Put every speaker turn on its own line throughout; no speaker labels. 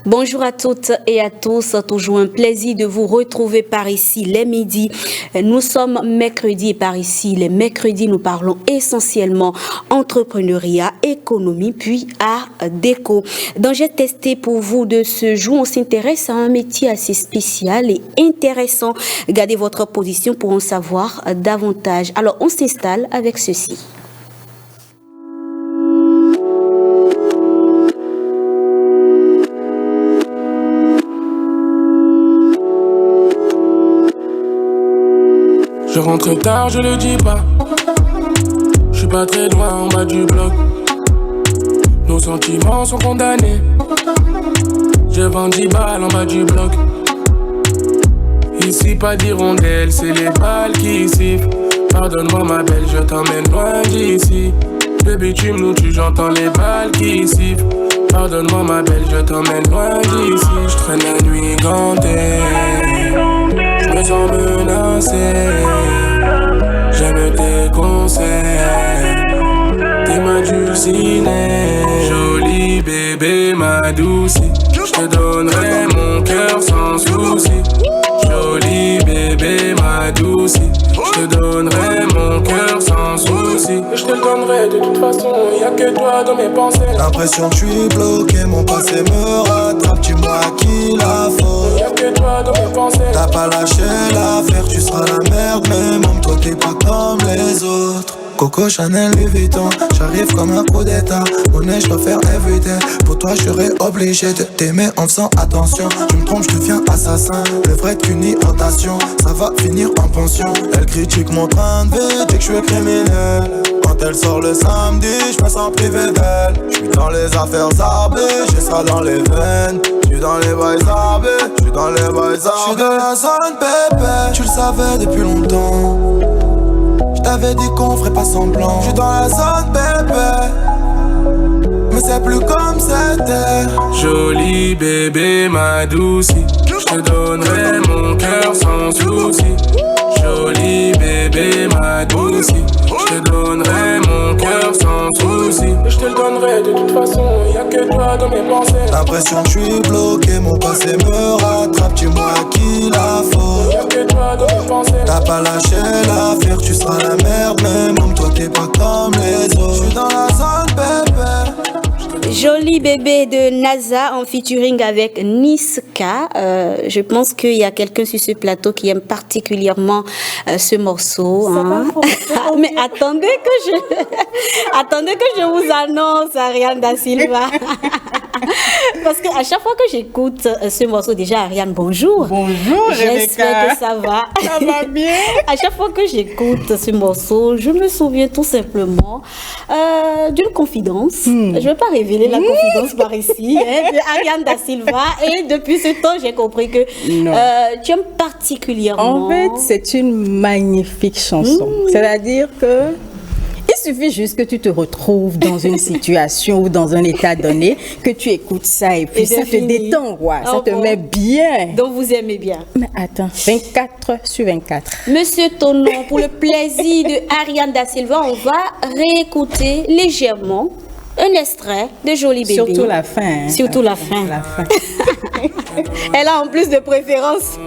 Bonjour à toutes et à tous, toujours un plaisir de vous retrouver par ici les midis. Nous sommes mercredi et par ici, les mercredis, nous parlons essentiellement entrepreneuriat, économie, puis art déco. Dans J'ai testé pour vous de ce jour, on s'intéresse à un métier assez spécial et intéressant. Gardez votre position pour en savoir davantage. Alors, on s'installe avec ceci.
Je rentre tard, je le dis pas. Je suis pas très loin en bas du bloc. Nos sentiments sont condamnés. Je vends 10 balles en bas du bloc. Ici pas d'hirondelle, c'est les balles qui sifflent. Pardonne-moi ma belle, je t'emmène loin d'ici. Le bitume nous tue, j'entends les balles qui sifflent. Pardonne-moi ma belle, je t'emmène loin d'ici. Je traîne la nuit gantée. Je me sens menacé. J'aime tes conseils. T'es ma dulcinée. Joli bébé, ma douce. Je te donnerai mon cœur sans souci. Joli bébé, ma douce. Je te donnerai mon cœur sans souci. Je te le donnerai de toute façon, y'a que toi dans mes pensées.
L'impression que je suis bloqué, mon passé me rattrape. Dis-moi à qui la faute.
Y'a que toi dans mes pensées.
T'as pas lâché l'affaire, tu seras la merde. Mais même toi t'es pas comme les autres. Coco, Chanel, Louis Vuitton, j'arrive comme un coup d'état. Monnaie, je dois faire everyday. Pour toi, je serais obligé de t'aimer en faisant attention. Tu me trompes, je deviens assassin. Le vrai qu'une irritation, ça va finir en pension. Elle critique mon train de vie, dit que je suis criminel. Quand elle sort le samedi, je me sens privé d'elle. Je suis dans les affaires arbées, j'ai ça dans les veines. Je suis dans les bails arbés, je suis dans les bails arbés. Je suis dans la zone bébé, tu le savais depuis longtemps. J't'avais dit qu'on ferait pas semblant. J'suis dans la zone bébé, mais c'est plus comme c'était.
Joli bébé, ma douce. Je te donnerai mon cœur sans souci. Joli bébé, ma douce. Je te donnerai mon cœur sans souci. Je te le donnerai de toute façon, y'a que toi dans mes pensées.
L'impression que je suis bloqué, mon passé me rattrape. Dis-moi à qui la faute.
Y'a que toi dans mes pensées.
T'as pas lâché l'affaire, tu seras la merde. Mais même toi t'es pas comme les autres. Je suis dans la zone bébé.
Joli bébé de NASA en featuring avec Niska. Je pense qu'il y a quelqu'un sur ce plateau qui aime particulièrement ce morceau. Hein. Mais attendez que je vous annonce Ariane Da Silva. Parce qu'à chaque fois que j'écoute ce morceau, déjà Ariane, bonjour.
Bonjour,
j'espère que ça va.
Ça va bien.
À chaque fois que j'écoute ce morceau, je me souviens tout simplement d'une confidence. Je ne vais pas révéler la confidence par ici, de Ariane Da Silva. Et depuis ce temps, j'ai compris que tu aimes particulièrement.
En fait, c'est une magnifique chanson. C'est-à-dire que il suffit juste que tu te retrouves dans une situation ou dans un état donné, que tu écoutes ça et puis ça te détend, ça te met bien.
Donc vous aimez bien.
Mais attends, 24/24.
Monsieur Tonon, pour le plaisir de Ariane Da Silva, on va réécouter légèrement un extrait de Joli Bébé.
Surtout la fin. Hein.
Surtout la fin. Elle a en plus de préférence.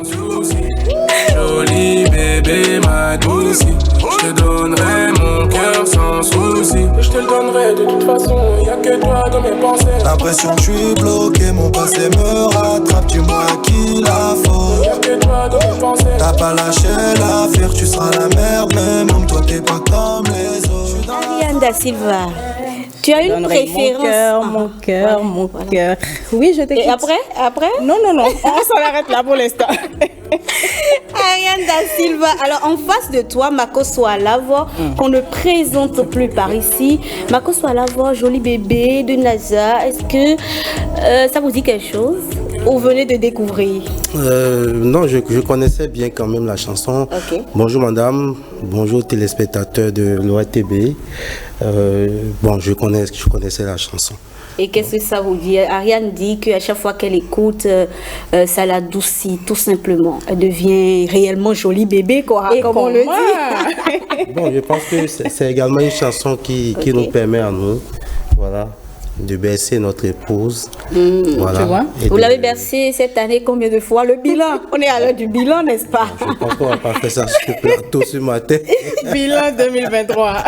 Joli bébé, ma douce. Je te donnerai mon cœur sans souci. Je te le donnerai de toute façon, y'a que toi dans mes pensées.
L'impression que je suis bloqué, mon passé me rattrape. Dis-moi à qui la faute.
Y'a que toi dans mes pensées.
T'as pas lâché l'affaire, tu seras la merde. Mais même toi t'es pas comme les autres.
Ariane Da Silva, tu as une préférence.
Mon cœur. Oui, je t'écoute.
Et après
Non, on s'en arrête là pour l'instant.
Ariane Da Silva, alors en face de toi, Makoso Alavo, qu'on ne présente plus par ici. Makoso Alavo, Joli Bébé de NASA, est-ce que ça vous dit quelque chose? Ou venez de découvrir?
Non, je connaissais bien quand même la chanson.
Okay.
Bonjour madame, bonjour téléspectateurs de l'ORTB. Je connaissais la chanson.
Et qu'est-ce que ça vous dit? Ariane dit qu'à chaque fois qu'elle écoute, ça l'adoucit tout simplement. Elle devient réellement Joli Bébé, quoi, comme on le dit.
Bon, je pense que c'est également une chanson qui nous permet à nous, voilà, de bercer notre épouse.
Voilà. Tu vois?
Vous l'avez bercé cette année combien de fois? Le bilan, on est à l'heure du bilan, n'est-ce pas?
Je pense qu'on va pas faire ça sur le plateau ce matin.
Bilan 2023.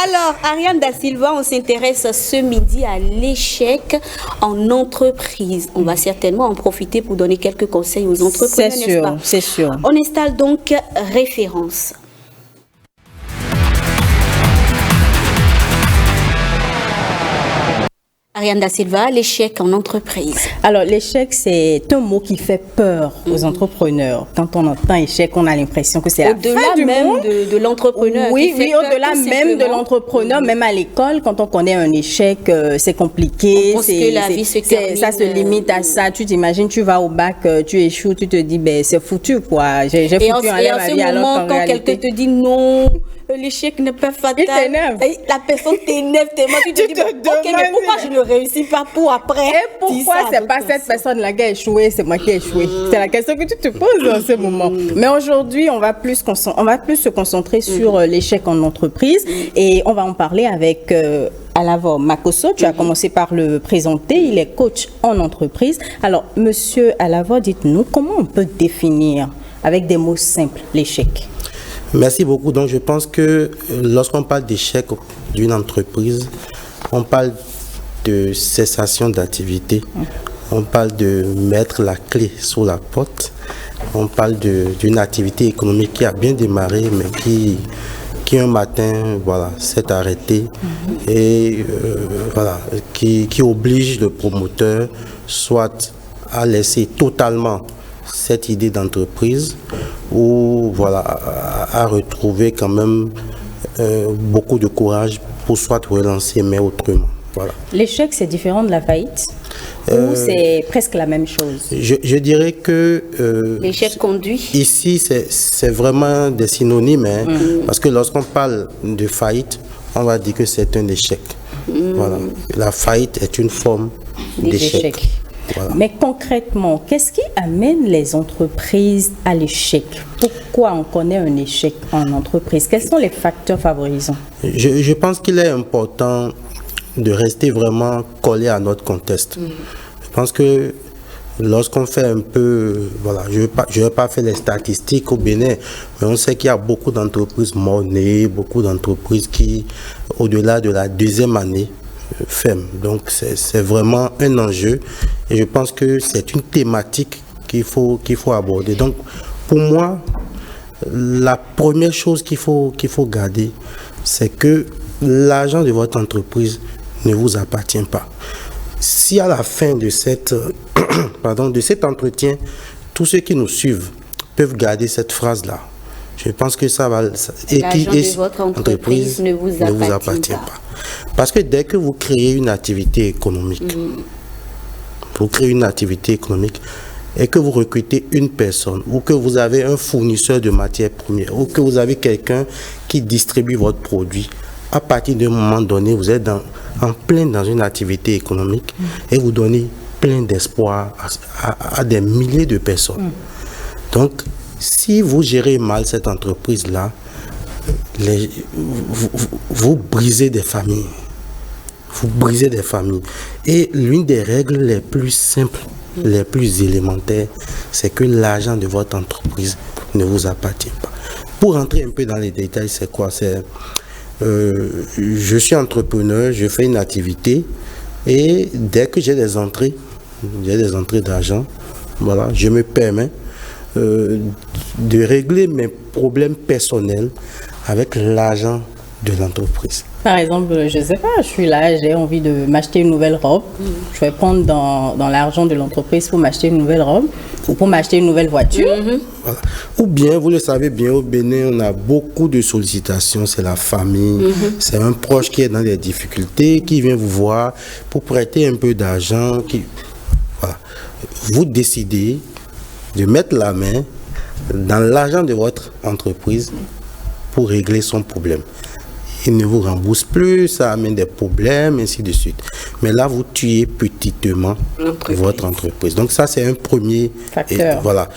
Alors, Ariane Da Silva, on s'intéresse ce midi à l'échec en entreprise. On va certainement en profiter pour donner quelques conseils aux entrepreneurs, n'est-ce pas?
C'est sûr.
On installe donc référence. Ariane Da Silva, l'échec en entreprise.
Alors, l'échec, c'est un mot qui fait peur aux entrepreneurs. Quand on entend échec, on a l'impression que c'est la fin du monde.
Au-delà même de l'entrepreneur.
Oui, au-delà même de l'entrepreneur, même à l'école, quand on connaît un échec, c'est compliqué.
On pense que la vie se termine.
Ça se limite à ça. Tu t'imagines, tu vas au bac, tu échoues, tu te dis, ben, c'est foutu, quoi. J'ai foutu en l'air ma vie. Alors qu'en
quand quelqu'un te dit non, l'échec n'est pas fatal.
Il t'énerve.
La personne t'énerve tellement, tu te dis, ok, mais pourquoi je ne réussis pas pour après?
Et pourquoi c'est pas cette personne-là qui a échoué, c'est moi qui ai échoué? C'est la question que tu te poses en ce moment. Mais aujourd'hui, on va plus se concentrer sur l'échec en entreprise et on va en parler avec Alavor Makosso. Tu as commencé par le présenter. Il est coach en entreprise. Alors, monsieur Alavor, dites-nous comment on peut définir avec des mots simples l'échec?
Merci beaucoup. Donc, je pense que lorsqu'on parle d'échec d'une entreprise, on parle de cessation d'activité, on parle de mettre la clé sous la porte, on parle d'une activité économique qui a bien démarré, mais qui un matin, voilà, s'est arrêtée et voilà, qui oblige le promoteur soit à laisser totalement cette idée d'entreprise ou voilà, à retrouver quand même beaucoup de courage pour soit relancer mais autrement. Voilà.
L'échec, c'est différent de la faillite ou c'est presque la même chose?
Je dirais que
l'échec conduit.
Ici, c'est vraiment des synonymes, hein, parce que lorsqu'on parle de faillite, on va dire que c'est un échec. Voilà. La faillite est une forme d'échec. Voilà.
Mais concrètement, qu'est-ce qui amène les entreprises à l'échec? Pourquoi on connaît un échec en entreprise? Quels sont les facteurs favorisants?
Je pense qu'il est important de rester vraiment collé à notre contexte. Je pense que lorsqu'on fait un peu, voilà, je ne vais pas faire les statistiques au Bénin, mais on sait qu'il y a beaucoup d'entreprises mornées, beaucoup d'entreprises qui, au-delà de la deuxième année, ferment. Donc c'est vraiment un enjeu et je pense que c'est une thématique qu'il faut aborder. Donc pour moi, la première chose qu'il faut garder, c'est que l'argent de votre entreprise ne vous appartient pas. Si à la fin de cet entretien, tous ceux qui nous suivent peuvent garder cette phrase-là, je pense que ça va...
L'argent de votre entreprise ne vous appartient pas.
Parce que dès que vous créez une activité économique, et que vous recrutez une personne, ou que vous avez un fournisseur de matières premières, ou que vous avez quelqu'un qui distribue votre produit, à partir d'un moment donné, vous êtes en plein dans une activité économique et vous donnez plein d'espoir à des milliers de personnes. Donc, si vous gérez mal cette entreprise-là, vous brisez des familles. Vous brisez des familles. Et l'une des règles les plus simples, les plus élémentaires, c'est que l'argent de votre entreprise ne vous appartient pas. Pour rentrer un peu dans les détails, c'est quoi? Je suis entrepreneur, je fais une activité et dès que j'ai des entrées d'argent, voilà, je me permets de régler mes problèmes personnels avec l'argent de l'entreprise.
Par exemple, je ne sais pas, je suis là, j'ai envie de m'acheter une nouvelle robe. Je vais prendre dans l'argent de l'entreprise pour m'acheter une nouvelle robe ou pour m'acheter une nouvelle voiture.
Voilà. Ou bien, vous le savez bien, au Bénin, on a beaucoup de sollicitations. C'est la famille, c'est un proche qui est dans des difficultés, qui vient vous voir pour prêter un peu d'argent. Voilà. Vous décidez de mettre la main dans l'argent de votre entreprise pour régler son problème. Il ne vous rembourse plus, ça amène des problèmes, ainsi de suite. Mais là, vous tuez votre entreprise. Donc ça, c'est un premier
facteur.
Voilà.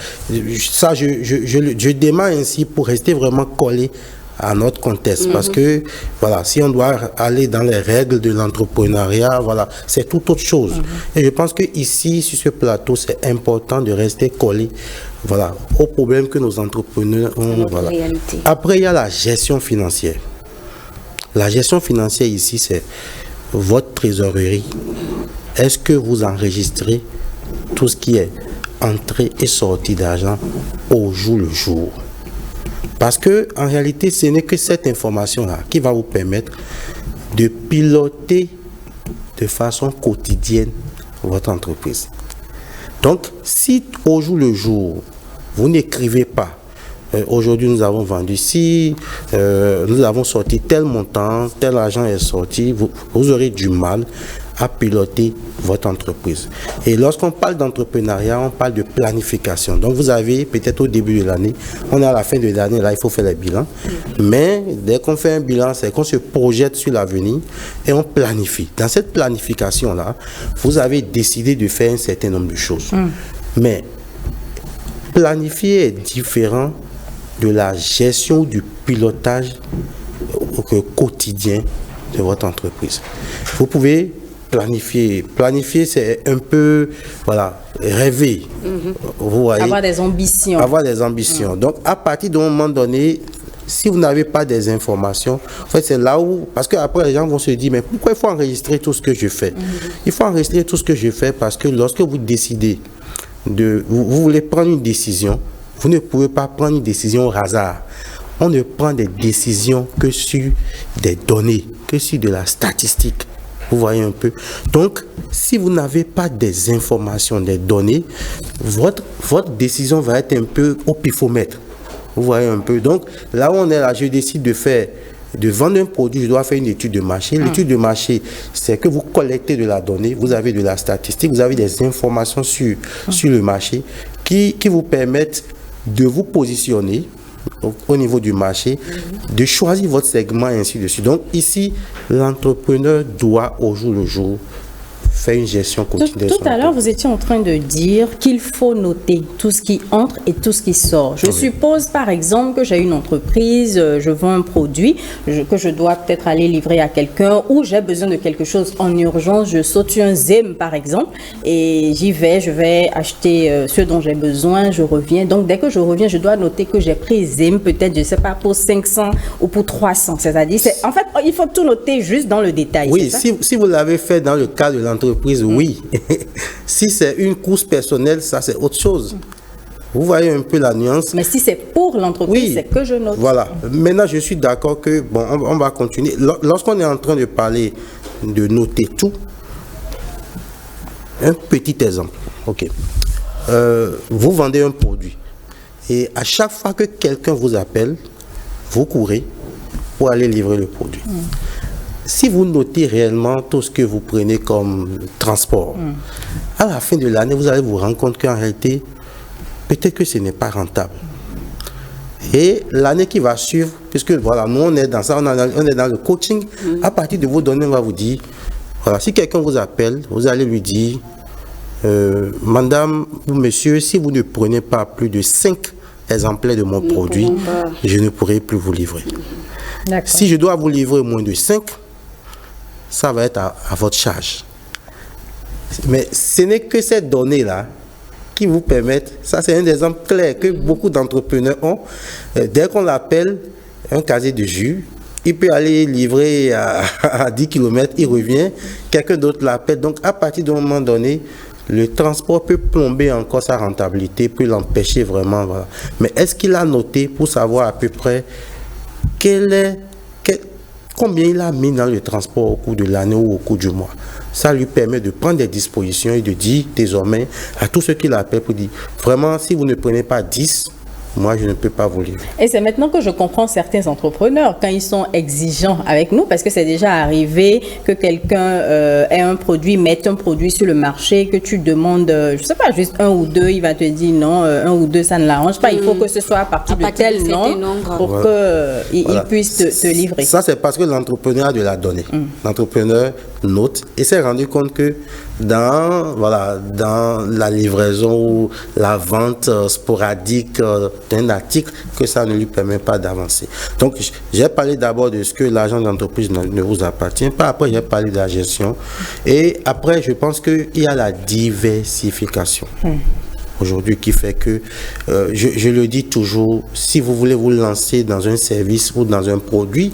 Ça, je démarre ainsi pour rester vraiment collé à notre contexte. Parce que, voilà, si on doit aller dans les règles de l'entrepreneuriat, voilà, c'est tout autre chose. Et je pense qu'ici, sur ce plateau, c'est important de rester collé, voilà, aux problèmes que nos entrepreneurs ont. Voilà. Après, il y a la gestion financière. La gestion financière ici, c'est votre trésorerie. Est-ce que vous enregistrez tout ce qui est entrée et sortie d'argent au jour le jour? Parce que en réalité, ce n'est que cette information-là qui va vous permettre de piloter de façon quotidienne votre entreprise. Donc, si au jour le jour, vous n'écrivez pas, aujourd'hui nous avons vendu ci, nous avons sorti tel montant, tel argent est sorti, vous aurez du mal à piloter votre entreprise. Et lorsqu'on parle d'entrepreneuriat, on parle de planification. Donc vous avez peut-être au début de l'année, on est à la fin de l'année, là il faut faire les bilans. Mais dès qu'on fait un bilan, c'est qu'on se projette sur l'avenir et on planifie. Dans cette planification-là, vous avez décidé de faire un certain nombre de choses. Mais planifier est différent de la gestion ou du pilotage quotidien de votre entreprise. Vous pouvez planifier. Planifier, c'est un peu, voilà, rêver. Vous voyez?
Avoir des ambitions.
Avoir des ambitions. Donc, à partir d'un moment donné, si vous n'avez pas des informations, en fait, c'est là où, parce qu'après, les gens vont se dire, mais pourquoi il faut enregistrer tout ce que je fais? Il faut enregistrer tout ce que je fais parce que lorsque vous décidez vous voulez prendre une décision, vous ne pouvez pas prendre une décision au hasard. On ne prend des décisions que sur des données, que sur de la statistique. Vous voyez un peu. Donc, si vous n'avez pas des informations, des données, votre décision va être un peu au pifomètre. Vous voyez un peu. Donc, là où on est là, je décide de vendre un produit, je dois faire une étude de marché. L'étude de marché, c'est que vous collectez de la donnée, vous avez de la statistique, vous avez des informations sur le marché qui vous permettent de vous positionner au niveau du marché, de choisir votre segment et ainsi de suite. Donc ici, l'entrepreneur doit au jour le jour faire une gestion quotidienne.
Tout à l'heure, vous étiez en train de dire qu'il faut noter tout ce qui entre et tout ce qui sort. Je suppose, par exemple, que j'ai une entreprise, je vends un produit que je dois peut-être aller livrer à quelqu'un ou j'ai besoin de quelque chose en urgence. Je saute sur un Zem, par exemple, et j'y vais, je vais acheter ce dont j'ai besoin, je reviens. Donc, dès que je reviens, je dois noter que j'ai pris Zem, peut-être, je ne sais pas, pour 500 ou pour 300. C'est-à-dire, en fait, il faut tout noter juste dans le détail.
Oui, si vous l'avez fait dans le cas de l'entreprise, oui. Si c'est une course personnelle, ça c'est autre chose. Vous voyez un peu la nuance.
Mais si c'est pour l'entreprise, c'est que je note.
Voilà. Maintenant, je suis d'accord que, bon, on va continuer. Lorsqu'on est en train de parler de noter tout, un petit exemple. OK. Vous vendez un produit. Et à chaque fois que quelqu'un vous appelle, vous courez pour aller livrer le produit. Si vous notez réellement tout ce que vous prenez comme transport, à la fin de l'année, vous allez vous rendre compte qu'en réalité, peut-être que ce n'est pas rentable. Et l'année qui va suivre, puisque voilà, nous on est dans ça, on est dans le coaching, à partir de vos données, on va vous dire, voilà, si quelqu'un vous appelle, vous allez lui dire, madame ou monsieur, si vous ne prenez pas plus de 5 exemplaires de mon produit, je ne pourrai plus vous livrer. Si je dois vous livrer moins de 5, ça va être à votre charge. Mais ce n'est que ces données-là qui vous permettent, ça c'est un exemple clair que beaucoup d'entrepreneurs ont. Dès qu'on l'appelle, un casier de jus, il peut aller livrer à 10 km, il revient, quelqu'un d'autre l'appelle. Donc à partir d'un moment donné, le transport peut plomber encore sa rentabilité, peut l'empêcher vraiment. Voilà. Mais est-ce qu'il a noté pour savoir à peu près combien il a mis dans le transport au cours de l'année ou au cours du mois? Ça lui permet de prendre des dispositions et de dire désormais à tous ceux qui l'appellent pour dire vraiment, si vous ne prenez pas 10, moi je ne peux pas vous livrer.
Et c'est maintenant que je comprends certains entrepreneurs quand ils sont exigeants avec nous, parce que c'est déjà arrivé que quelqu'un ait un produit, mette un produit sur le marché, que tu demandes, je sais pas, juste un ou deux, il va te dire non, un ou deux ça ne l'arrange pas, il faut que ce soit à partir de tel nombre pour qu'il puisse te livrer.
Ça c'est parce que l'entrepreneur a de la donnée. L'entrepreneur note et s'est rendu compte que dans la livraison ou la vente sporadique d'un article, que ça ne lui permet pas d'avancer. Donc, j'ai parlé d'abord de ce que l'argent d'entreprise ne vous appartient pas. Après, j'ai parlé de la gestion. Et après, je pense qu'il y a la diversification. Aujourd'hui, qui fait que, je le dis toujours, si vous voulez vous lancer dans un service ou dans un produit,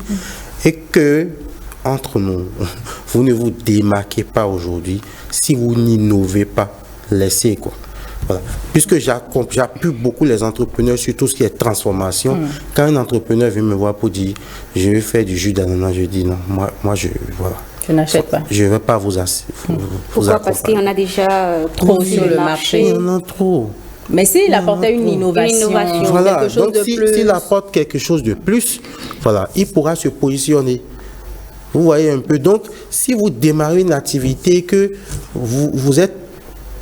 et que, entre nous, vous ne vous démarquez pas aujourd'hui, si vous n'innovez pas, laissez quoi. Voilà. Puisque j'appuie beaucoup les entrepreneurs sur tout ce qui est transformation. Quand un entrepreneur vient me voir pour dire je vais faire du jus d'ananas, je dis non, moi je
n'achète pas.
Je ne vais pas vous
Pourquoi? Parce qu'il y en a déjà trop sur le marché.
Il y en a trop.
Mais s'il apportait une innovation,
voilà.
quelque chose
donc,
de plus.
S'il apporte quelque chose de plus, voilà, il pourra se positionner. Vous voyez un peu. Donc, si vous démarrez une activité que vous êtes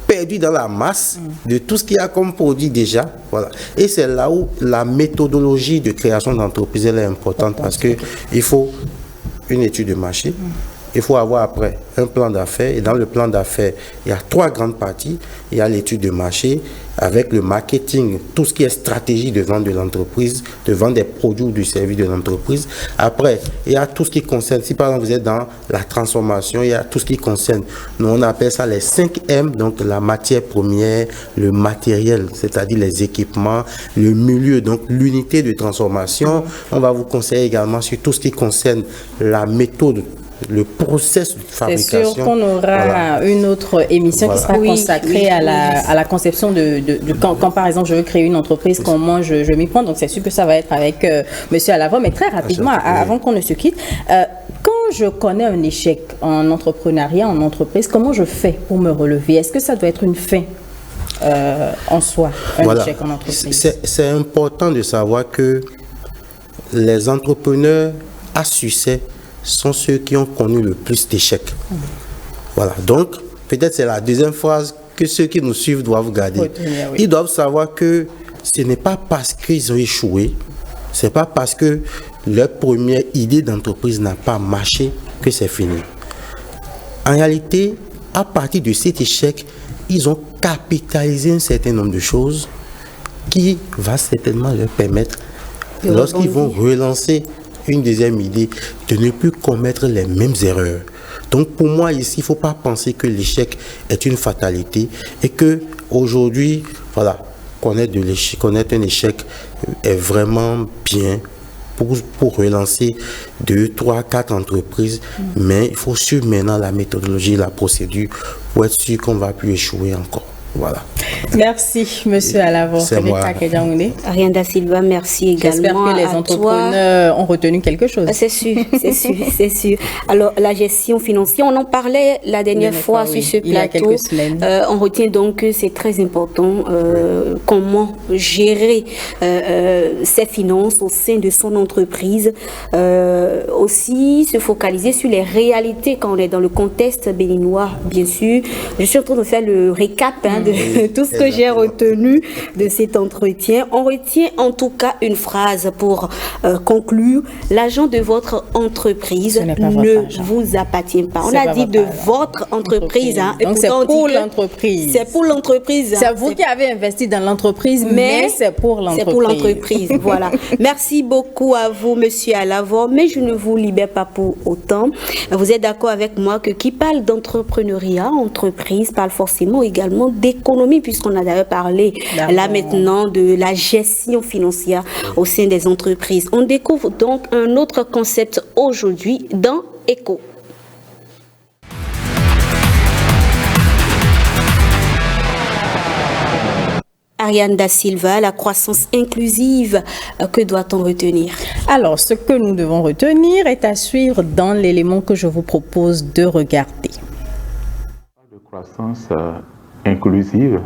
perdu dans la masse de tout ce qu'il y a comme produit déjà, voilà. Et c'est là où la méthodologie de création d'entreprise elle est importante parce que il faut une étude de marché. Il faut avoir après un plan d'affaires. Et dans le plan d'affaires, il y a 3 grandes parties. Il y a l'étude de marché avec le marketing, tout ce qui est stratégie de vente de l'entreprise, de vente des produits ou du service de l'entreprise. Après, il y a tout ce qui concerne, si par exemple vous êtes dans la transformation, il y a tout ce qui concerne, nous on appelle ça les 5 M, donc la matière première, le matériel, c'est-à-dire les équipements, le milieu, donc l'unité de transformation. On va vous conseiller également sur tout ce qui concerne la méthode, le process de fabrication.
C'est sûr qu'on aura une autre émission qui sera consacrée à la conception de quand par exemple je veux créer une entreprise, comment je m'y prends. Donc c'est sûr que ça va être avec Monsieur Alavant. Mais très rapidement, avant qu'on ne se quitte, quand je connais un échec en entrepreneuriat, en entreprise, comment je fais pour me relever? Est-ce que ça doit être une fin en soi, un échec en entreprise?
C'est important de savoir que les entrepreneurs à succès sont ceux qui ont connu le plus d'échecs. Voilà. Donc, peut-être c'est la deuxième phrase que ceux qui nous suivent doivent garder. Ils doivent savoir que ce n'est pas parce qu'ils ont échoué, ce n'est pas parce que leur première idée d'entreprise n'a pas marché que c'est fini. En réalité, à partir de cet échec, ils ont capitalisé un certain nombre de choses qui va certainement leur permettre, lorsqu'ils vont relancer une deuxième idée, de ne plus commettre les mêmes erreurs. Donc pour moi ici, il ne faut pas penser que l'échec est une fatalité et que aujourd'hui, voilà, connaître un échec est vraiment bien pour relancer 2, 3, 4 entreprises, mais il faut suivre maintenant la méthodologie, la procédure pour être sûr qu'on ne va plus échouer encore. Voilà.
Merci, Monsieur Alavant.
C'est moi.
Ariane Da Silva, merci également.
J'espère que les entrepreneurs ont retenu quelque chose.
C'est sûr, c'est sûr, c'est sûr. Alors, la gestion financière, on en parlait la dernière fois sur ce plateau.
Il y a quelques semaines.
On retient donc que c'est très important comment gérer ses finances au sein de son entreprise. Aussi, se focaliser sur les réalités quand on est dans le contexte béninois, bien sûr. Je suis en train de faire le récap de tout ce que j'ai retenu de cet entretien. On retient en tout cas une phrase pour conclure. L'argent de votre entreprise ne vous appartient pas. On a dit de votre entreprise.
Donc c'est pour l'entreprise.
C'est pour l'entreprise.
C'est vous qui avez investi dans l'entreprise, mais c'est pour l'entreprise.
C'est pour l'entreprise, voilà. Merci beaucoup à vous, Monsieur Alavant, mais je ne vous libère pas pour autant. Vous êtes d'accord avec moi que qui parle d'entrepreneuriat, entreprise, parle forcément également d'économie, puisqu'on a d'ailleurs parlé là maintenant de la gestion financière au sein des entreprises. On découvre donc un autre concept aujourd'hui dans ECHO. Ariane Da Silva, la croissance inclusive, que doit-on retenir?
Alors, ce que nous devons retenir est à suivre dans l'élément que je vous propose de regarder.
De croissance inclusive,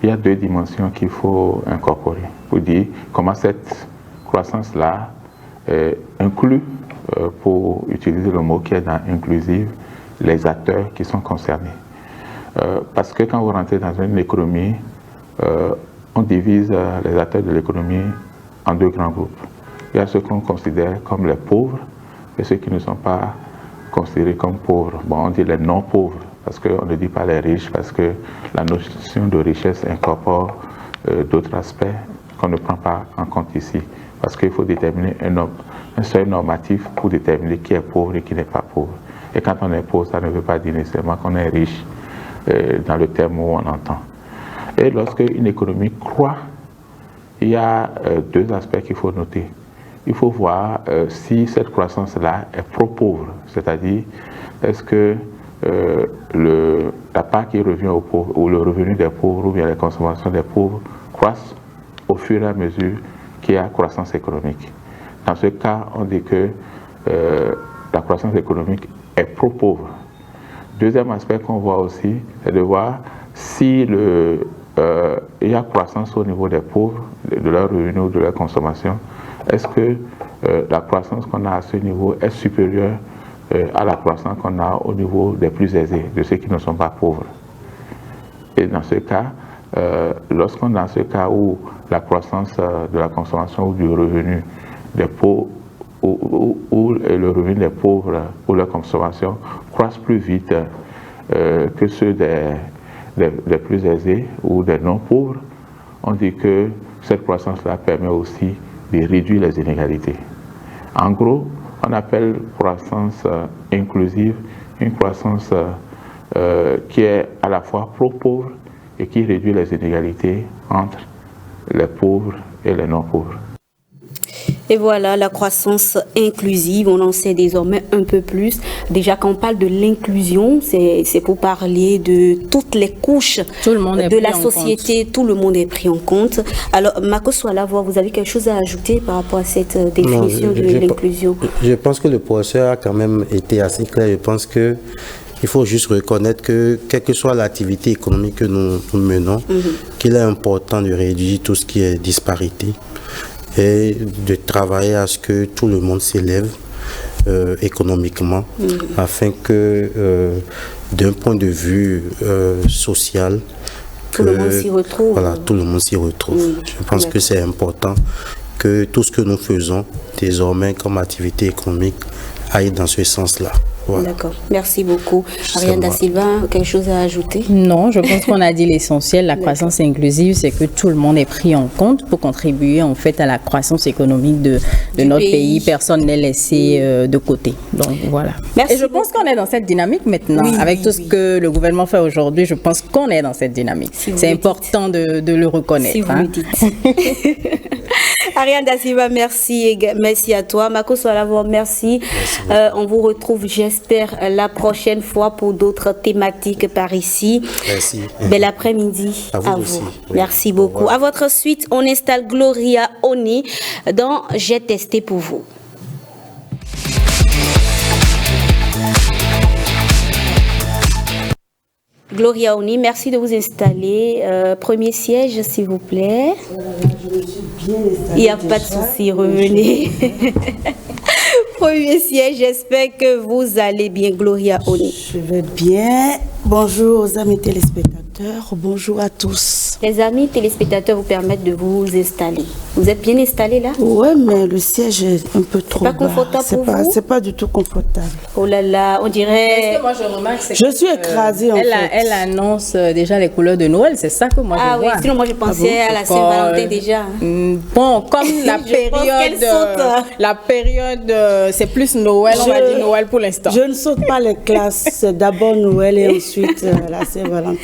il y a 2 dimensions qu'il faut incorporer pour dire comment cette croissance-là inclut, pour utiliser le mot qui est dans inclusive, les acteurs qui sont concernés. Parce que quand vous rentrez dans une économie, on divise les acteurs de l'économie en 2 grands groupes. Il y a ceux qu'on considère comme les pauvres et ceux qui ne sont pas considérés comme pauvres. Bon, on dit les non-pauvres. parce qu'on ne dit pas les riches, parce que la notion de richesse incorpore d'autres aspects qu'on ne prend pas en compte ici, parce qu'il faut déterminer un seuil normatif pour déterminer qui est pauvre et qui n'est pas pauvre. Et quand on est pauvre, ça ne veut pas dire nécessairement qu'on est riche dans le terme où on entend. Et lorsque une économie croît, il y a deux aspects qu'il faut noter. Il faut voir si cette croissance-là est pro-pauvre, c'est-à-dire est-ce que la part qui revient aux pauvres, ou le revenu des pauvres, ou bien les consommations des pauvres croissent au fur et à mesure qu'il y a croissance économique. Dans ce cas, on dit que la croissance économique est pro-pauvre. Deuxième aspect qu'on voit aussi, c'est de voir si il y a croissance au niveau des pauvres, de leurs revenus ou de leur consommation. Est-ce que la croissance qu'on a à ce niveau est supérieure à la croissance qu'on a au niveau des plus aisés, de ceux qui ne sont pas pauvres? Et dans ce cas, lorsqu'on est dans ce cas où la croissance de la consommation ou du revenu des pauvres, ou le revenu des pauvres ou leur consommation croissent plus vite que ceux des plus aisés ou des non-pauvres, on dit que cette croissance-là permet aussi de réduire les inégalités. En gros, on appelle croissance inclusive une croissance qui est à la fois pro-pauvre et qui réduit les inégalités entre les pauvres et les non-pauvres.
Et voilà, la croissance inclusive, on en sait désormais un peu plus. Déjà, quand on parle de l'inclusion, c'est pour parler de toutes les couches de la société, tout le monde est pris en compte. Alors, Mako Swalavo, vous avez quelque chose à ajouter par rapport à cette définition de l'inclusion?
Je pense que le professeur a quand même été assez clair. Je pense que il faut juste reconnaître que, quelle que soit l'activité économique que nous menons, qu'il est important de réduire tout ce qui est disparité et de travailler à ce que tout le monde s'élève économiquement, afin que, d'un point de vue social,
tout le monde s'y retrouve.
Voilà, tout le monde s'y retrouve. Je pense que c'est important que tout ce que nous faisons désormais comme activité économique aille dans ce sens-là. Voilà.
D'accord, merci beaucoup. Ariane Da Silva, quelque chose à ajouter?
Non, je pense qu'on a dit l'essentiel. La croissance inclusive, c'est que tout le monde est pris en compte pour contribuer en fait à la croissance économique de notre pays. Personne n'est laissé de côté. Donc voilà.
Merci.
Et je pense qu'on est dans cette dynamique maintenant. Avec tout ce que le gouvernement fait aujourd'hui, je pense qu'on est dans cette dynamique. C'est important de le reconnaître.
Si vous le dites. Ariane Da Silva, merci à toi. Mako Swalavo, merci. On vous retrouve, j'espère, la prochaine fois pour d'autres thématiques par ici.
Merci.
Bel après-midi à vous.
Aussi.
Merci beaucoup. À votre suite, on installe Gloria Oni dans J'ai testé pour vous. Gloria Oni, merci de vous installer. Premier siège, s'il vous plaît.
Je me suis bien installée.
Il n'y a pas de souci, revenez. Premier siège, j'espère que vous allez bien, Gloria Oni.
Je vais bien. Bonjour aux amis téléspectateurs, bonjour à tous.
Les amis téléspectateurs vous permettent de vous installer. Vous êtes bien installés là?
Oui, mais le siège est un peu trop bas.
C'est pas confortable pour vous?
C'est pas du tout confortable.
Oh là là, on dirait...
Moi, je remarque,
je suis écrasée en fait.
Elle annonce déjà les couleurs de Noël, c'est ça que moi je vois.
Ah oui, sinon moi je pensais à la Saint-Valentin déjà.
Bon, comme la période, c'est plus Noël, on va dire Noël pour l'instant.
Je ne saute pas les classes, c'est d'abord Noël et ensuite la Saint-Valentin.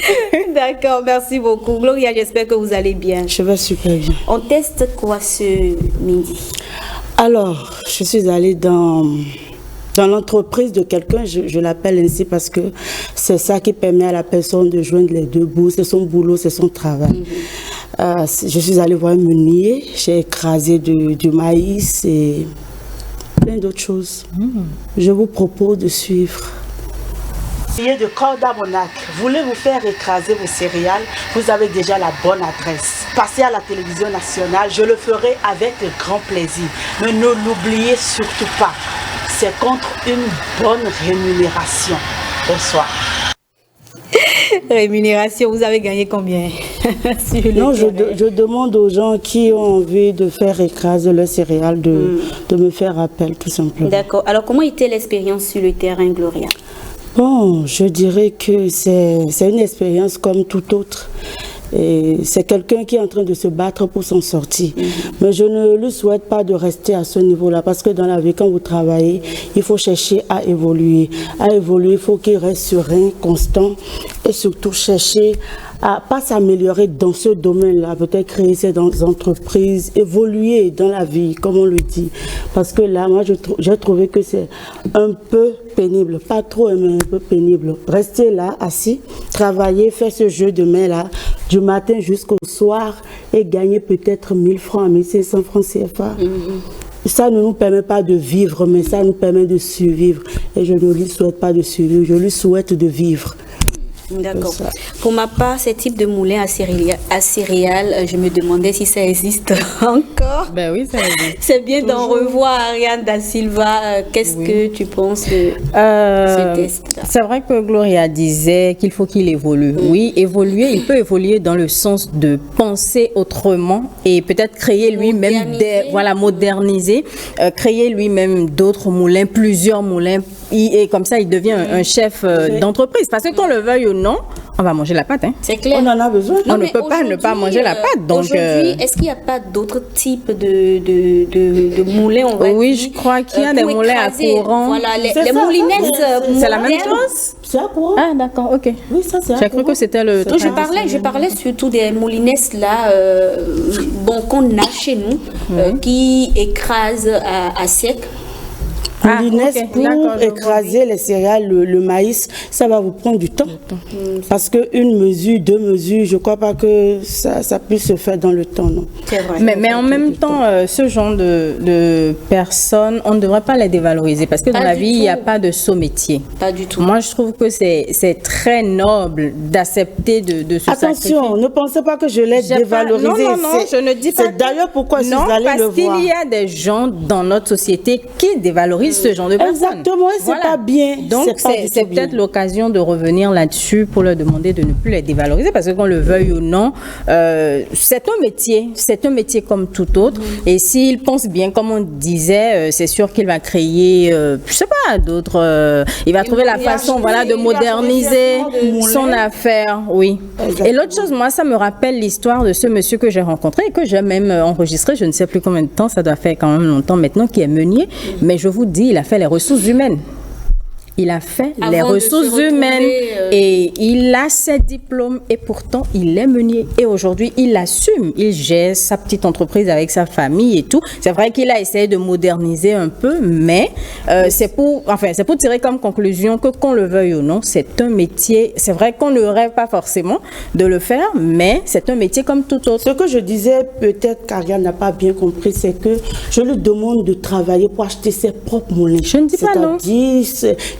D'accord, merci beaucoup. Gloria, j'espère que vous allez bien.
Je vais super bien.
On teste quoi ce midi?
Alors, je suis allée dans l'entreprise de quelqu'un, je l'appelle ainsi parce que c'est ça qui permet à la personne de joindre les deux bouts. C'est son boulot, c'est son travail. Je suis allée voir un meunier, j'ai écrasé du maïs et plein d'autres choses. Je vous propose de suivre. De Corda Monac, voulez-vous faire écraser vos céréales? Vous avez déjà la bonne adresse. Passez à la télévision nationale, je le ferai avec grand plaisir. Mais ne l'oubliez surtout pas, c'est contre une bonne rémunération. Bonsoir.
Rémunération, vous avez gagné combien?
Non, je demande aux gens qui ont envie de faire écraser leurs céréales de me faire appel, tout simplement.
D'accord. Alors, comment était l'expérience sur le terrain, Gloria?
Bon, je dirais que c'est une expérience comme toute autre. Et c'est quelqu'un qui est en train de se battre pour s'en sortir. Mais je ne lui souhaite pas de rester à ce niveau-là, parce que dans la vie, quand vous travaillez, il faut chercher à évoluer. À évoluer, il faut qu'il reste serein, constant, et surtout chercher à pas s'améliorer dans ce domaine-là, peut-être créer ses entreprises, évoluer dans la vie, comme on le dit. Parce que là, moi, j'ai trouvé que c'est un peu pénible, pas trop, mais un peu pénible. Rester là, assis, travailler, faire ce jeu de main-là, du matin jusqu'au soir, et gagner peut-être 1000 francs, 1500 francs CFA. Ça ne nous permet pas de vivre, mais ça nous permet de survivre. Et je ne lui souhaite pas de survivre, je lui souhaite de vivre.
D'accord. Pour ma part, ce type de moulin à céréales, je me demandais si ça existe encore.
Ben oui, ça existe.
C'est bien d'en revoir Ariane Da Silva. Qu'est-ce que tu penses de ce test-là?
C'est vrai que Gloria disait qu'il faut qu'il évolue. Oui, évoluer, il peut évoluer dans le sens de penser autrement et peut-être créer lui-même moderniser, créer lui-même d'autres moulins, plusieurs moulins. Et comme ça, il devient un chef d'entreprise. Parce que qu'on le veuille ou non, on va manger la pâte. Hein.
C'est clair.
On en a besoin.
On ne peut pas ne pas manger la pâte. Donc,
aujourd'hui, est-ce qu'il n'y a pas d'autres types de moulins, on va
oui,
dire,
je crois qu'il y a des moulins à courant.
Voilà, les moulinettes.
C'est la même chose?
C'est à courant.
Ah, d'accord, ok.
Oui, ça c'est à courant.
J'ai cru que c'était le...
Donc, je parlais surtout des moulinettes là, qu'on a chez nous, qui écrasent à sec.
Moulinettes pour écraser les céréales, le maïs, ça va vous prendre du temps. Parce qu'une mesure, 2 mesures, je ne crois pas que ça puisse se faire dans le temps. Non.
C'est vrai.
Mais en même temps, ce genre de personnes, on ne devrait pas les dévaloriser. Parce que dans la vie, il n'y a pas de saut métier.
Pas du tout.
Moi, je trouve que c'est très noble d'accepter de se sacrifier.
Attention, ne pensez pas que je l'ai dévalorisé.
Non, je ne dis pas.
C'est d'ailleurs pourquoi je suis allée le voir.
Parce qu'il y a des gens dans notre société qui dévalorisent ce genre de personnes.
Exactement, et c'est pas bien.
Donc, c'est peut-être l'occasion de revenir là-dessus pour leur demander de ne plus les dévaloriser, parce que qu'on le veuille ou non, c'est un métier comme tout autre. Et s'il pense bien, comme on disait, c'est sûr qu'il va créer, je sais pas, d'autres... il va trouver la façon, de moderniser son affaire, oui. Exactement. Et l'autre chose, moi, ça me rappelle l'histoire de ce monsieur que j'ai rencontré et que j'ai même enregistré, je ne sais plus combien de temps, ça doit faire quand même longtemps maintenant, qui est meunier. Mais je vous dis, il a fait les ressources humaines. Il a fait les ressources humaines et il a ses diplômes et pourtant il est meunier. Et aujourd'hui, il assume, il gère sa petite entreprise avec sa famille et tout. C'est vrai qu'il a essayé de moderniser un peu, mais c'est pour tirer comme conclusion que qu'on le veuille ou non, c'est un métier. C'est vrai qu'on ne rêve pas forcément de le faire, mais c'est un métier comme tout autre.
Ce que je disais, peut-être qu'Ariane n'a pas bien compris, c'est que je lui demande de travailler pour acheter ses propres moulins.
Je ne dis pas non.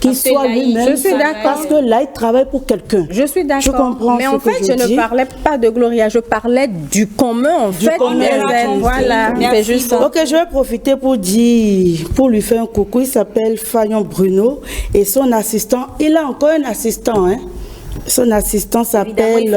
Qu'il soit lui-même.
Je suis d'accord.
Parce que là, il travaille pour quelqu'un.
Je suis d'accord.
Je comprends.
Mais en fait, je ne parlais pas de Gloria, je parlais du commun, Voilà. C'est juste ça.
Ok, je vais profiter pour lui faire un coucou. Il s'appelle Fayon Bruno et son assistant, il a encore un assistant, hein. Son assistant s'appelle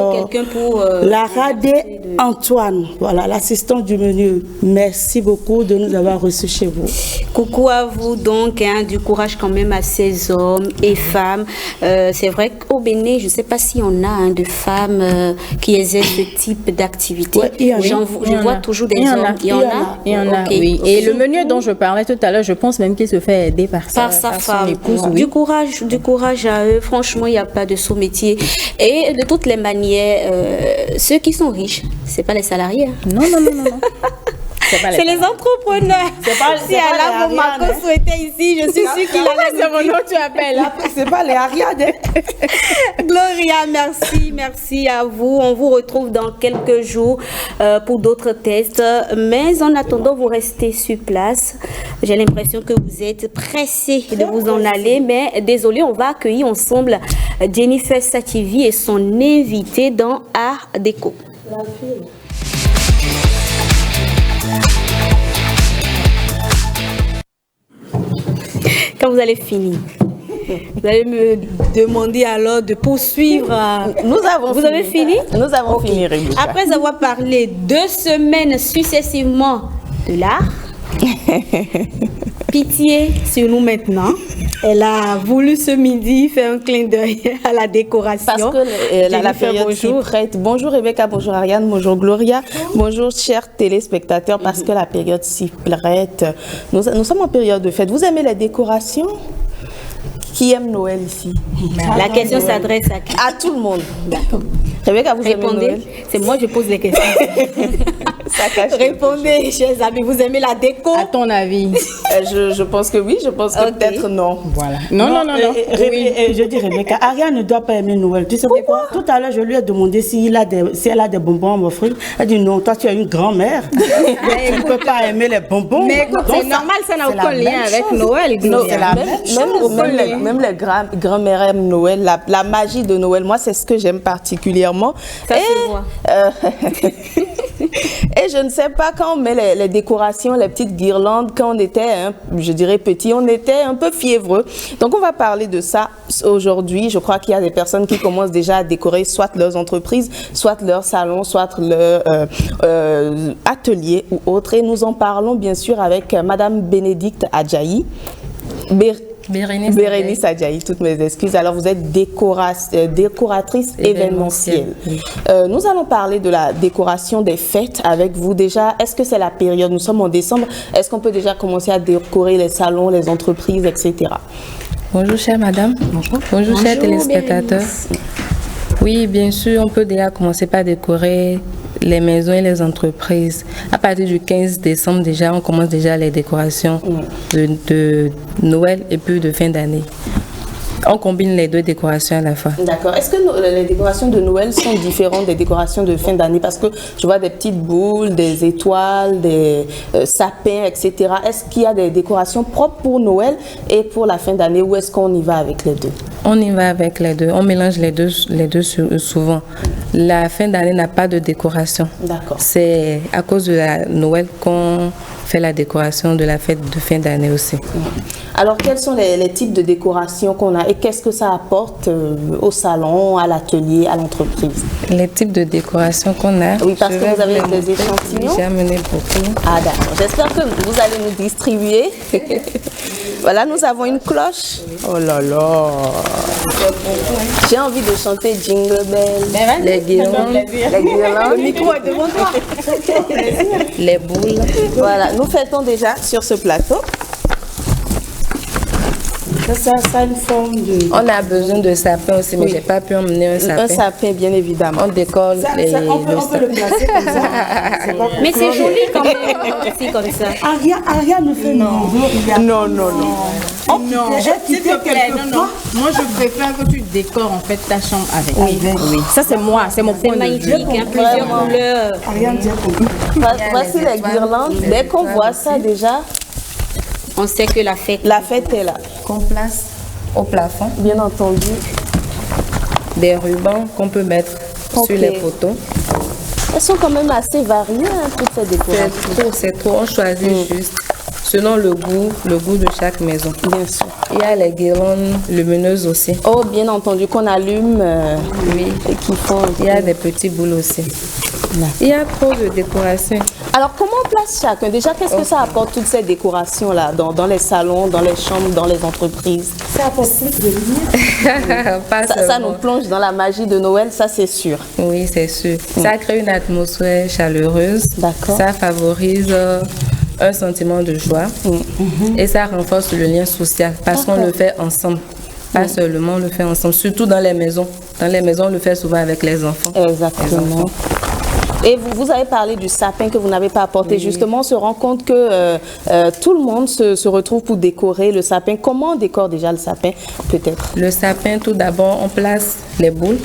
Laradé Antoine. Voilà, l'assistant du menu. Merci beaucoup de nous avoir reçus chez vous.
Coucou à vous donc, du courage quand même à ces hommes et femmes. C'est vrai qu'au Bénin, je ne sais pas si on a de femmes qui exercent ce type d'activité.
Ouais,
je vois toujours des hommes. Il y en a.
Oui. Et le menu dont je parlais tout à l'heure, je pense même qu'il se fait aider par sa femme. Épouse,
oui. Du courage à eux. Franchement, il n'y a pas de sous métier. Et de toutes les manières, ceux qui sont riches, c'est pas les salariés.
Non.
C'est les entrepreneurs. Si Alain Momako souhaitait ici, je suis sûre qu'il allait.
C'est mon nom, tu appelles.
C'est pas les Ariades.
Gloria, merci à vous. On vous retrouve dans quelques jours pour d'autres tests. Mais en attendant, vous restez sur place. J'ai l'impression que vous êtes pressés de vous en aller. Mais désolé, on va accueillir ensemble Jennifer Sativi et son invité dans Art Déco. Quand vous allez finir, vous allez me demander alors de poursuivre. Vous avez fini?
Nous avons fini, Rebecca.
Après avoir parlé 2 semaines successivement de l'art, Pitié sur nous maintenant. Elle a voulu ce midi faire un clin d'œil à la décoration.
Parce que la période s'y prête. Bonjour Rebecca, bonjour Ariane, bonjour Gloria, bonjour chers téléspectateurs, parce que la période s'y prête. Nous sommes en période de fête. Vous aimez les décorations? Qui aime Noël ici?
La question s'adresse à qui?
À tout le monde. Rebecca, vous aimez Noël?
C'est moi, je pose les questions. Répondez, chers amis, vous aimez la déco?
À ton avis?
Je pense que oui, je pense que peut-être non.
Voilà. Non.
Je dis Rebecca, Ariane ne doit pas aimer Noël. Tu sais pourquoi? Tout à l'heure, je lui ai demandé si elle a des bonbons à m'offrir. Elle dit non, toi tu es une grand-mère. Tu ne peux pas aimer les bonbons.
Mais écoute, c'est normal, ça n'a aucun lien avec Noël.
Même les grand-mères aiment Noël, la magie de Noël. Moi, c'est ce que j'aime particulièrement.
Ça se voit.
Et je ne sais pas, quand on met les décorations, les petites guirlandes, quand on était, je dirais petit, on était un peu fiévreux. Donc on va parler de ça aujourd'hui. Je crois qu'il y a des personnes qui commencent déjà à décorer soit leurs entreprises, soit leur salon, soit leur atelier ou autre. Et nous en parlons bien sûr avec Madame Bénédicte Adjaï. Bérénice Adjaï, toutes mes excuses. Alors, vous êtes décoratrice événementielle. Nous allons parler de la décoration des fêtes avec vous. Déjà, est-ce que c'est la période? Nous sommes en décembre. Est-ce qu'on peut déjà commencer à décorer les salons, les entreprises, etc.?
Bonjour, chère madame. Bonjour, chers téléspectateurs. Oui, bien sûr, on peut déjà commencer par décorer les maisons et les entreprises. À partir du 15 décembre, déjà, on commence déjà les décorations de Noël et puis de fin d'année. On combine les deux décorations à la fois.
D'accord. Est-ce que les décorations de Noël sont différentes des décorations de fin d'année? Parce que je vois des petites boules, des étoiles, des sapins, etc. Est-ce qu'il y a des décorations propres pour Noël et pour la fin d'année, ou est-ce qu'on y va avec les deux?
On y va avec les deux. On mélange les deux souvent. La fin d'année n'a pas de décoration.
D'accord.
C'est à cause de la Noël qu'on fait la décoration de la fête de fin d'année aussi.
Alors, quels sont les types de décorations qu'on a et qu'est-ce que ça apporte au salon, à l'atelier, à l'entreprise?
Les types de décorations qu'on a.
Oui, parce que vous avez des échantillons.
J'ai amené beaucoup.
Ah, d'accord. J'espère que vous allez nous distribuer. Voilà, nous avons une cloche. Oh là là. J'ai envie de chanter Jingle Bell.
Les guirlandes.
Le micro est devant toi.
Les boules.
Voilà, nous fêtons déjà sur ce plateau.
Ça a une forme de...
On a besoin de sapin aussi, mais j'ai pas pu emmener un sapin.
Un sapin, bien évidemment.
On décolle
on peut le placer comme ça.
Mais c'est joli quand même, aussi comme ça.
Ariane ne fait non.
Non.
Non, s'il te plaît, non. Moi, je préfère que tu décores en fait ta chambre avec. Oui. Ça, c'est moi, c'est mon point de vue.
C'est magnifique, plusieurs couleurs.
Ariane dit
Voici les guirlandes. Dès qu'on voit ça déjà,
on sait que la fête
est là.
Qu'on place au plafond.
Bien entendu.
Des rubans qu'on peut mettre sur les photos.
Elles sont quand même assez variées, toutes ces décorations.
C'est trop. On choisit juste selon le goût de chaque maison.
Bien sûr.
Il y a les guirlandes lumineuses aussi.
Oh, bien entendu, qu'on allume et qui font...
Il y a des petits boules aussi. Il y a trop de décorations.
Alors, comment on place chacun? Déjà, qu'est-ce que ça apporte, toutes ces décorations-là, dans les salons, dans les chambres, dans les entreprises?
Ça apporte plus de lumière.
Ça nous plonge dans la magie de Noël, ça c'est sûr.
Oui, c'est sûr. Ça crée une atmosphère chaleureuse.
D'accord.
Ça favorise un sentiment de joie et ça renforce le lien social parce qu'on le fait ensemble. Pas seulement on le fait ensemble, surtout dans les maisons. Dans les maisons, on le fait souvent avec les enfants.
Exactement. Et vous avez parlé du sapin que vous n'avez pas apporté. Oui. Justement, on se rend compte que tout le monde se retrouve pour décorer le sapin. Comment on décore déjà le sapin, peut-être?
Le sapin, tout d'abord, on place les boules,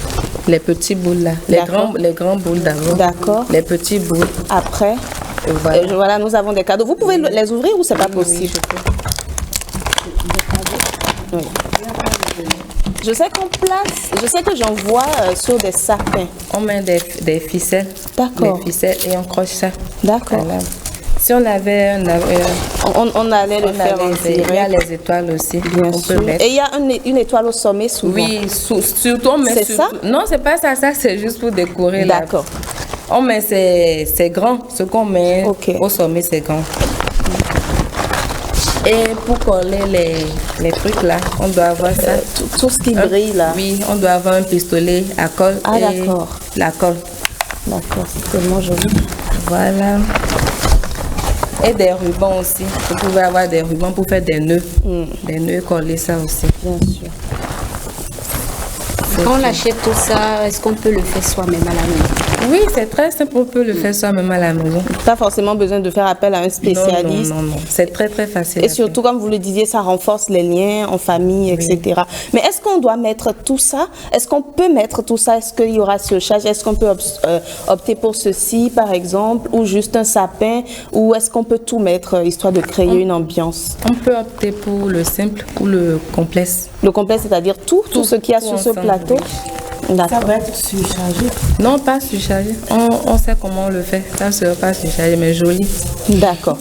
les petits boules là. Les grands boules d'abord.
D'accord.
Les petits boules.
Après, voilà, nous avons des cadeaux. Vous pouvez les ouvrir ou c'est pas possible?
Oui, je peux.
Oui. Je sais qu'on place, je sais que j'en vois sur des sapins.
On met des ficelles.
D'accord.
Des ficelles et on croche ça.
D'accord.
Voilà. Si on avait
on allait le faire en direct.
Il y a les étoiles aussi.
Bien sûr.
Peut mettre.
Et il y a une étoile au sommet souvent.
Oui, surtout on met.
C'est ça?
Non, c'est pas ça. Ça c'est juste pour décorer.
D'accord.
On met c'est grand. Ce qu'on met au sommet c'est grand. Et pour coller les trucs là, on doit avoir ça.
Tout ce qui brille là.
Oui, on doit avoir un pistolet à colle.
Ah,
et
d'accord.
la colle.
D'accord, c'est tellement joli.
Voilà. Et des rubans aussi. Vous pouvez avoir des rubans pour faire des nœuds. Des nœuds, coller ça aussi.
Bien sûr.
Quand on achète tout ça, est-ce qu'on peut le faire soi-même à la maison?
Oui, c'est très simple, on peut le faire soi-même à la maison.
Pas forcément besoin de faire appel à un spécialiste.
Non, c'est très facile.
Et surtout, comme vous le disiez, ça renforce les liens en famille, etc. Mais est-ce qu'on doit mettre tout ça? Est-ce qu'on peut mettre tout ça? Est-ce qu'il y aura ce charge? Est-ce qu'on peut opter pour ceci, par exemple, ou juste un sapin? Ou est-ce qu'on peut tout mettre, histoire de créer une ambiance?
On peut opter pour le simple ou le complexe.
Le complexe, c'est-à-dire tout ce qu'il y a sur ce plateau?
Ça va être surchargé?
Non, pas surchargé. On sait comment on le fait. Ça ne sera pas surchargé, mais joli.
D'accord.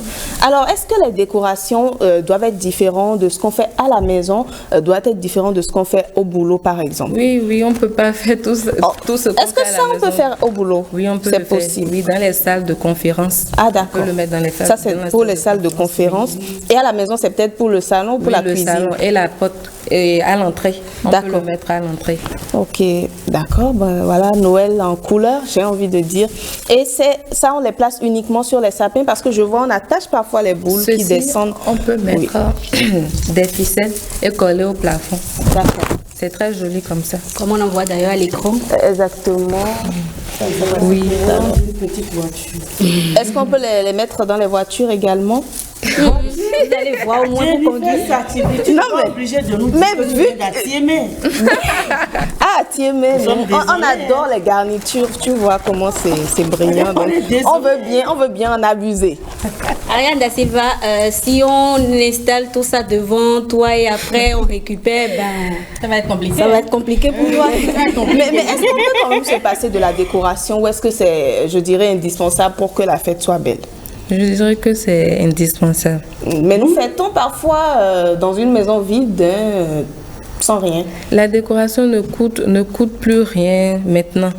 Alors, est-ce que les décorations doivent être différentes de ce qu'on fait à la maison, doivent être différentes de ce qu'on fait au boulot, par exemple?
Oui, on ne peut pas faire tout ce qu'on fait à la maison.
Est-ce que ça, on peut faire au boulot?
Oui, on peut le faire. C'est possible. Oui, dans les salles de conférence.
Ah, d'accord.
On peut le mettre dans les salles.
Ça, c'est pour les salles de conférence. Et à la maison, c'est peut-être pour le salon ou pour la cuisine?
Le salon et la porte. Et à l'entrée. On peut le mettre à l'entrée.
Ok, d'accord. Ben, voilà, Noël en couleur, j'ai envie de dire. Et ça, on les place uniquement sur les sapins parce que je vois, on attache parfois les boules qui descendent.
On peut mettre des ficelles et coller au plafond.
D'accord.
C'est très joli comme ça.
Comme on en voit d'ailleurs à l'écran.
Exactement.
Oui.
Une petite voiture.
Est-ce qu'on peut les mettre dans les voitures également?
Vous allez voir au moins pour conduire.
Non, mais obligé de nous dire que tu viens d'Atiémé.
Ah, Atiémé, on adore les garnitures. Tu vois comment c'est brillant. Donc, on veut bien en abuser.
Ariane Da Silva, si on installe tout ça devant toi et après on récupère, ben,
ça va être compliqué.
Ça va être compliqué pour toi.
Mais est-ce qu'on peut quand même se passer de la décoration ou est-ce que c'est, je dirais, indispensable pour que la fête soit belle?
Je dirais que c'est indispensable.
Mais nous fêtons parfois dans une maison vide, sans rien.
La décoration ne coûte plus rien maintenant.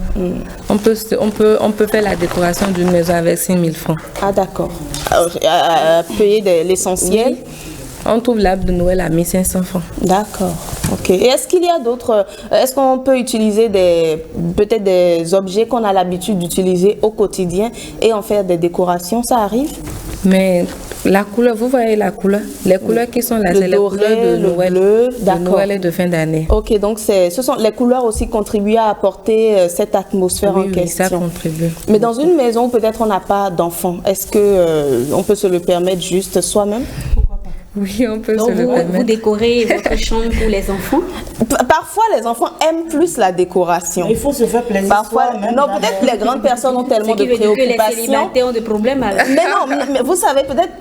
On peut faire la décoration d'une maison avec 5 000 francs.
Ah, d'accord. Payer l'essentiel.
Oui. On trouve l'arbre de Noël à 1 500 francs.
D'accord. Ok. Et est-ce qu'il y a d'autres... Est-ce qu'on peut utiliser peut-être des objets qu'on a l'habitude d'utiliser au quotidien et en faire des décorations? Ça arrive?
Mais la couleur, vous voyez la couleur? Les couleurs qui sont là, c'est les couleurs de Noël.
Bleu,
de Noël et de fin d'année.
Ok, donc ce sont les couleurs aussi contribuent à apporter cette atmosphère en question.
Oui, ça contribue.
Mais dans une maison où peut-être on n'a pas d'enfants, est-ce que on peut se le permettre juste soi-même?
Oui, on peut
donc
se le permettre.
Vous décorez votre chambre pour les enfants?
Parfois, les enfants aiment plus la décoration.
Il faut se faire plaisir.
Parfois, non, peut-être les grandes personnes ont tellement de préoccupations.
Que les célibataires ont des problèmes alors.
Mais non, mais vous savez, peut-être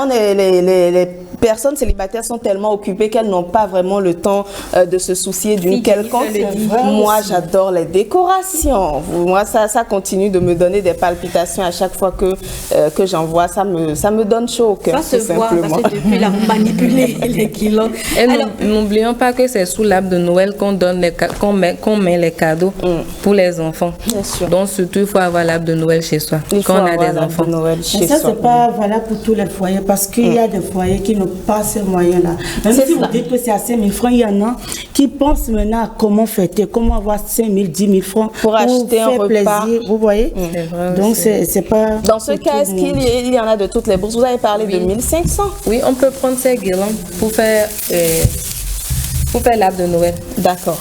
les personnes célibataires sont tellement occupées qu'elles n'ont pas vraiment le temps de se soucier d'une quelconque. Moi, j'adore les décorations. Moi, ça continue de me donner des palpitations à chaque fois que j'en vois. Ça me donne chaud au cœur.
Ça se voit parce que depuis là, vous manipulez les guirlandes.
Et n'oublions pas que c'est sous l'arbre de Noël qu'on met les cadeaux pour les enfants.
Bien sûr.
Donc surtout, il faut avoir l'arbre de Noël chez soi.
Quand on a des enfants.
Mais ça, c'est pas valable pour tous les foyers parce qu'il y a des foyers qui n'ont pas ces moyens-là. Même si vous dites que c'est à 5 000 francs, il y en a qui pensent maintenant à comment fêter, comment avoir 5 000, 10 000 francs
pour acheter un repas.
Plaisir, vous voyez? Donc, c'est pas...
Dans ce cas, est-ce qu'il y en a de toutes les bourses? Vous avez parlé de 1 500.
Oui, on peut prendre ces guirlandes pour faire l'arbre de Noël.
D'accord.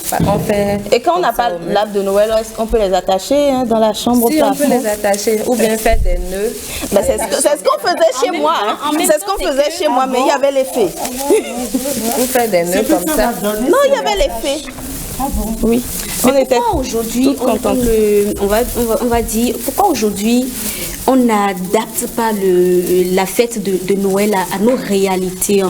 Et
quand on n'a pas l'arbre de Noël, est-ce qu'on peut les attacher dans la chambre?
Si, on peut les attacher ou bien faire des nœuds.
Ben, c'est ce qu'on faisait chez moi. C'est ce qu'on faisait chez moi, mais il y avait l'effet.
Vous faites des nœuds comme ça?
Non, il y avait l'effet. Oui.
On était aujourd'hui, on va dire, pourquoi aujourd'hui on n'adapte pas la fête de Noël à nos réalités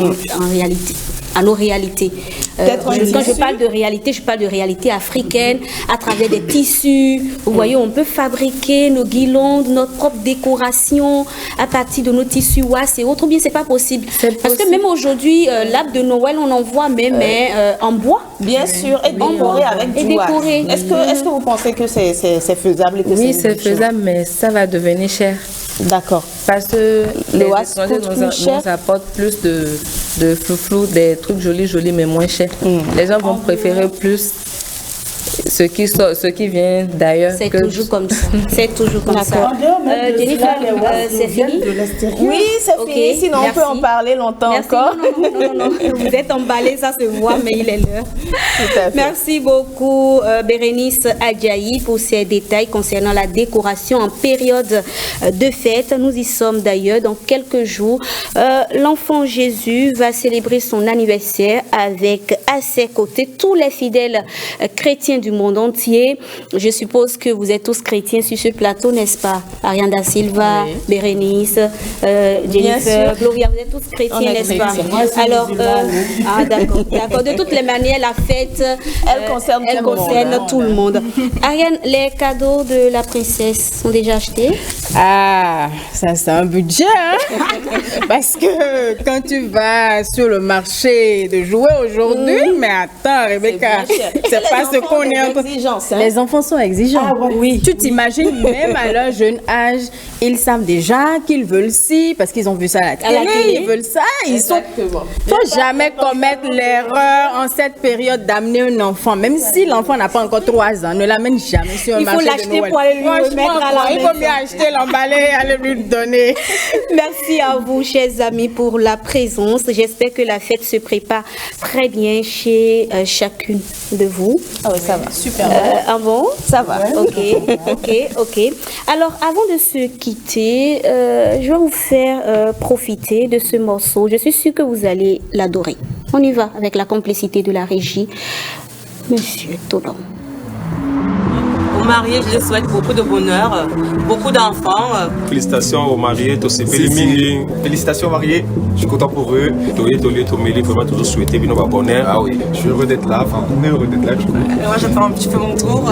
à nos réalités. Quand je parle de réalité, je parle de réalité africaine à travers des tissus. Vous voyez, on peut fabriquer nos guirlandes, notre propre décoration à partir de nos tissus et autres. Bien, c'est pas possible. Parce que même aujourd'hui, l'arbre de Noël, on en voit même en bois.
Bien sûr, et décoré avec du bois. Est-ce que vous pensez que c'est faisable?
Oui, c'est faisable, mais ça va devenir cher.
D'accord.
Parce que les
Oas
étrangers
coûte plus cher.
nous apportent plus de flou-flou, des trucs jolis, mais moins chers. Les gens vont préférer plus ce qui vient d'ailleurs.
C'est toujours comme ça. C'est toujours comme ça. Jennifer, c'est fini?
Oui, c'est fini. Sinon, on peut en parler longtemps encore.
Non. Vous êtes emballés, ça se voit, mais il est l'heure.
Tout à fait.
Merci beaucoup, Bérénice Adjaï, pour ces détails concernant la décoration en période de fête. Nous y sommes d'ailleurs dans quelques jours. L'enfant Jésus va célébrer son anniversaire avec à ses côtés tous les fidèles chrétiens du monde entier. Je suppose que vous êtes tous chrétiens sur ce plateau, n'est-ce pas? Ariane da Silva, oui. Bérénice, Jennifer, Gloria, vous êtes tous chrétiens, n'est-ce pas? Alors, d'accord. De toutes les manières, la fête,
elle concerne
tout le monde. Ariane, les cadeaux de la princesse sont déjà achetés?
Ah, ça c'est un budget, hein? Parce que quand tu vas sur le marché de jouets aujourd'hui, mais attends, Rebecca, c'est pas ce qu'on est en train. Les enfants sont exigeants. Ah, oui. Tu t'imagines, même à leur jeune âge, ils savent déjà qu'ils veulent ci, parce qu'ils ont vu ça à la télé, ils veulent ça. Il faut jamais commettre l'erreur en cette période d'amener un enfant, même si l'enfant n'a pas encore 3 ans, ne l'amène jamais sur un marché de Noël.
Il faut l'acheter pour aller lui remettre à la maison.
Il faut bien acheter, l'emballer, aller lui donner.
Merci à vous, chers amis, pour la présence. J'espère que la fête se prépare très bien chez chacune de vous.
Ah oui, ça va. Super.
Ah bon?
Ça va.
Ok. Alors, avant de se quitter, je vais vous faire profiter de ce morceau. Je suis sûre que vous allez l'adorer. On y va avec la complicité de la régie. Monsieur Tolon.
Aux mariés, je les souhaite beaucoup de bonheur, beaucoup d'enfants.
Félicitations aux mariés, tous ces félicitations aux mariés. Je suis content pour eux. Tomeli, vraiment toujours souhaiter bien au bonheur. Ah oui, je suis heureux d'être là. Enfin, on est heureux d'être là.
Moi, je vais faire un petit peu mon tour.